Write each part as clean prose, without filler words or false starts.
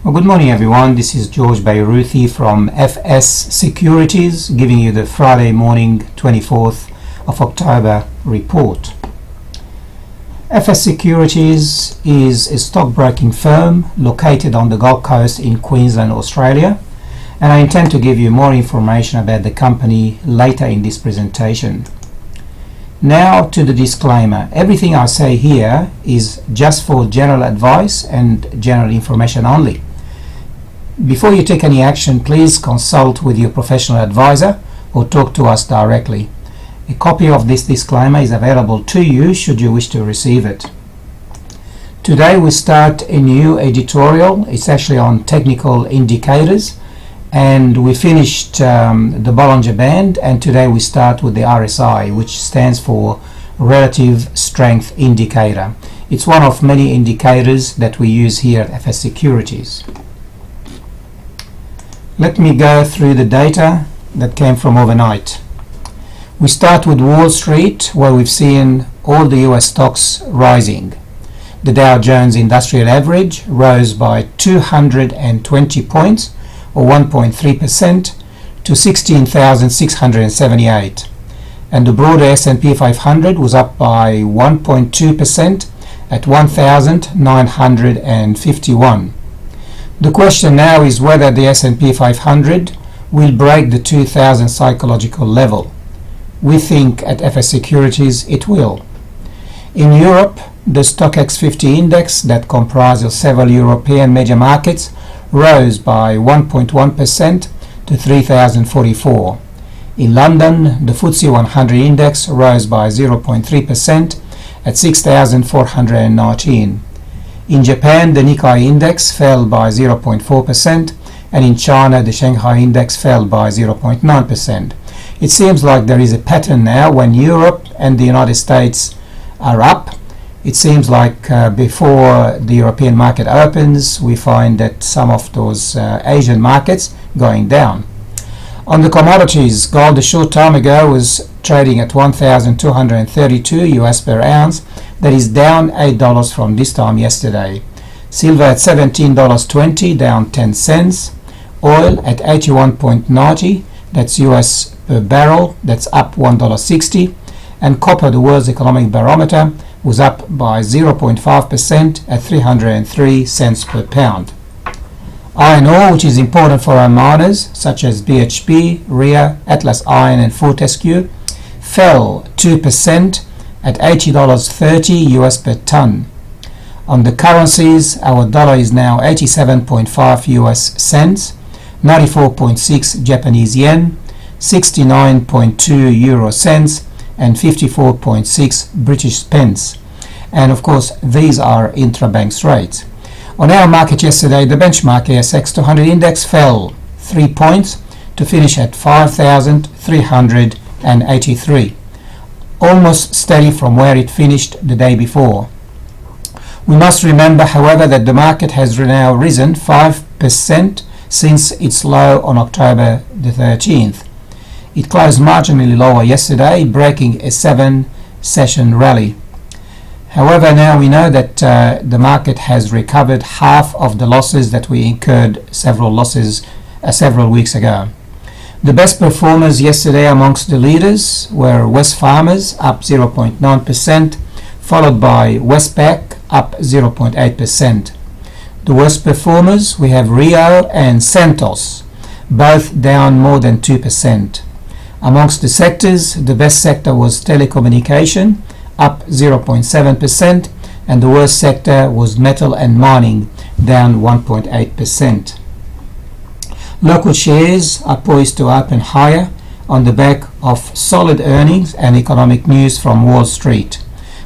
Well, good morning everyone. This is George Bayruthi from FS Securities giving you the Friday morning 24th of October report. FS Securities is a stockbroking firm located on the Gold Coast in Queensland, Australia, and I intend to give you more information about the company later in this presentation. Now to the disclaimer. Everything I say here is just for general advice and general information only. Before you take any action, please consult with your professional advisor or talk to us directly. A copy of this disclaimer is available to you should you wish to receive it. Today we start a new editorial. It's actually on technical indicators, and we finished the Bollinger Band, and today we start with the RSI, which stands for Relative Strength Indicator. It's one of many indicators that we use here at FS Securities. Let me go through the data that came from overnight. We start with Wall Street, where we've seen all the US stocks rising. The Dow Jones Industrial Average rose by 220 points, or 1.3%, to 16,678. And the broader S&P 500 was up by 1.2% at 1,951. The question now is whether the S&P 500 will break the 2,000 psychological level. We think at FS Securities it will. In Europe, the Stoxx 50 index that comprises several European major markets rose by 1.1% to 3,044. In London, the FTSE 100 index rose by 0.3% at 6,419. In Japan, the Nikkei index fell by 0.4%, and in China, the Shanghai index fell by 0.9%. It seems like there is a pattern now when Europe and the United States are up. It seems like before the European market opens, we find that some of those Asian markets going down. On the commodities, gold a short time ago was trading at 1,232 US per ounce. That is down $8 from this time yesterday. Silver at $17.20, down 10 cents. Oil at 81.90, that's US per barrel, that's up $1.60. And copper, the world's economic barometer, was up by 0.5% at 303 cents per pound. Iron ore, which is important for our miners, such as BHP, Rio, Atlas Iron and Fortescue, fell 2% at $80.30 US per ton. On the currencies, our dollar is now 87.5 US cents, 94.6 Japanese yen, 69.2 euro cents, and 54.6 British pence. And of course, these are intrabank rates. On our market yesterday, the benchmark ASX 200 index fell 3 points to finish at 5,383, almost steady from where it finished the day before. We must remember, however, that the market has now risen 5% since its low on October the 13th. It closed marginally lower yesterday, breaking a 7-session rally. However, now we know that the market has recovered half of the losses that we incurred several weeks ago. The best performers yesterday amongst the leaders were Wesfarmers up 0.9%, followed by Westpac up 0.8%. The worst performers we have Rio and Santos, both down more than 2%. Amongst the sectors, the best sector was telecommunication, up 0.7%, and the worst sector was metal and mining, down 1.8%. Local shares are poised to open higher on the back of solid earnings and economic news from Wall Street.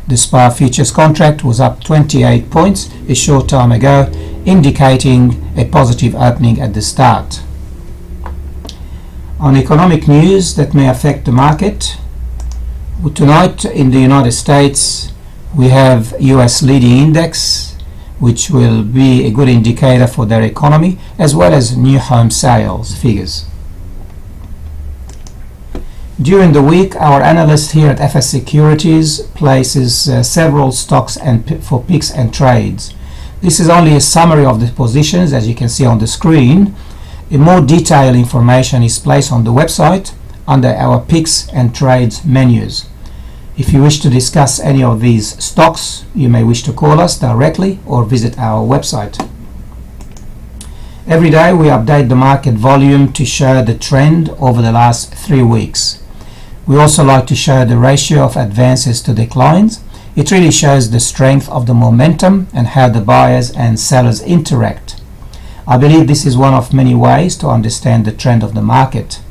The SPAR futures contract was up 28 points a short time ago, indicating a positive opening at the start. On economic news that may affect the market, tonight in the United States we have US leading index, which will be a good indicator for their economy, as well as new home sales figures. During the week, our analyst here at FS Securities places several stocks for picks and trades. This is only a summary of the positions, as you can see on the screen. A more detailed information is placed on the website under our picks and trades menus. If you wish to discuss any of these stocks, you may wish to call us directly or visit our website. Every day we update the market volume to show the trend over the last 3 weeks. We also like to show the ratio of advances to declines. It really shows the strength of the momentum and how the buyers and sellers interact. I believe this is one of many ways to understand the trend of the market.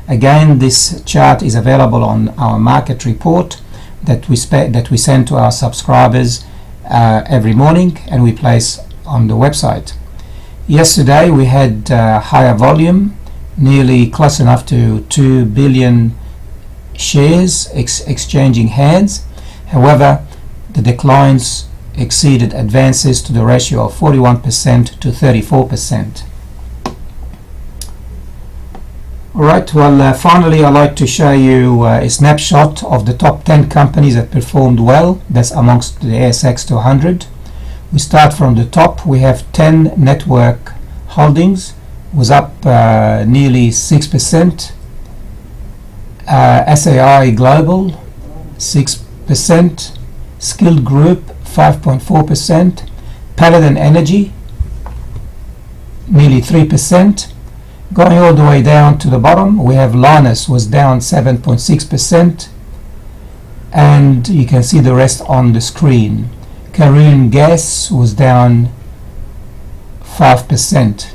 Again, this chart is available on our market report that we send to our subscribers every morning, and we place on the website. Yesterday we had higher volume, nearly close enough to 2 billion shares exchanging hands. However, the declines exceeded advances to the ratio of 41% to 34%. Alright, well, finally I'd like to show you a snapshot of the top 10 companies that performed well. That's amongst the ASX 200. We start from the top. We have 10 network holdings, was up nearly 6%. SAI Global 6%, Skilled Group 5.4%, Paladin Energy nearly 3%. Going all the way down to the bottom, we have Linus was down 7.6%, and you can see the rest on the screen. Karoon Gas was down 5%.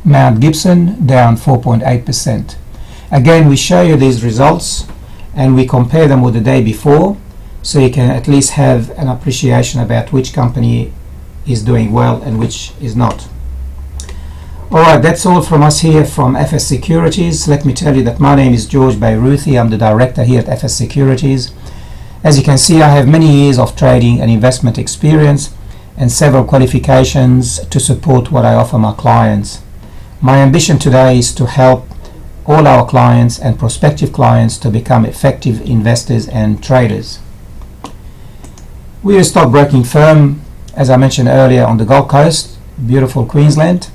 Mount Gibson down 4.8%. Again, we show you these results and we compare them with the day before, so you can at least have an appreciation about which company is doing well and which is not. Alright, that's all from us here from FS Securities. Let me tell you that my name is George Beiruthi. I'm the director here at FS Securities. As you can see, I have many years of trading and investment experience and several qualifications to support what I offer my clients. My ambition today is to help all our clients and prospective clients to become effective investors and traders. We're a stockbroking firm, as I mentioned earlier, on the Gold Coast, beautiful Queensland,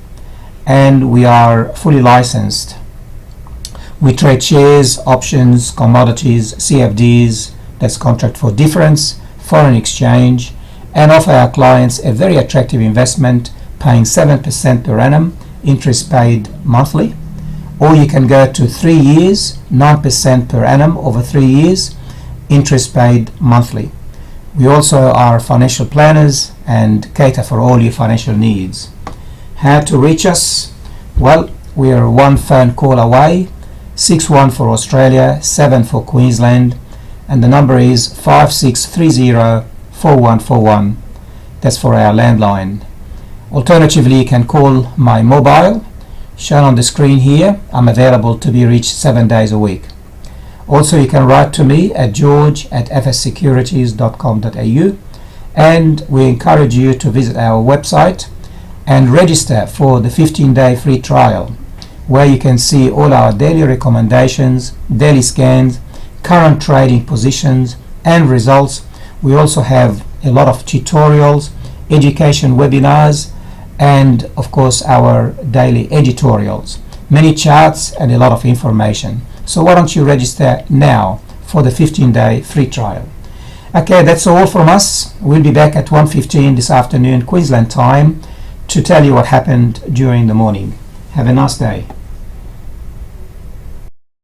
and we are fully licensed. We trade shares, options, commodities, CFDs, that's contract for difference, foreign exchange, and offer our clients a very attractive investment paying 7% per annum, interest paid monthly. Or you can go to 3 years, 9% per annum over 3 years, interest paid monthly. We also are financial planners and cater for all your financial needs. How to reach us? Well, we are one phone call away, 61 for Australia, 7 for Queensland, and the number is 5630-4141. That's for our landline. Alternatively, you can call my mobile, shown on the screen here. I'm available to be reached 7 days a week. Also, you can write to me at george@fssecurities.com.au, and we encourage you to visit our website and register for the 15-day free trial, where you can see all our daily recommendations, daily scans, current trading positions and results. We also have a lot of tutorials, education webinars, and of course our daily editorials, many charts and a lot of information. So why don't you register now for the 15-day free trial. Okay, that's all from us. We'll be back at 1:15 this afternoon Queensland time to tell you what happened during the morning. Have a nice day.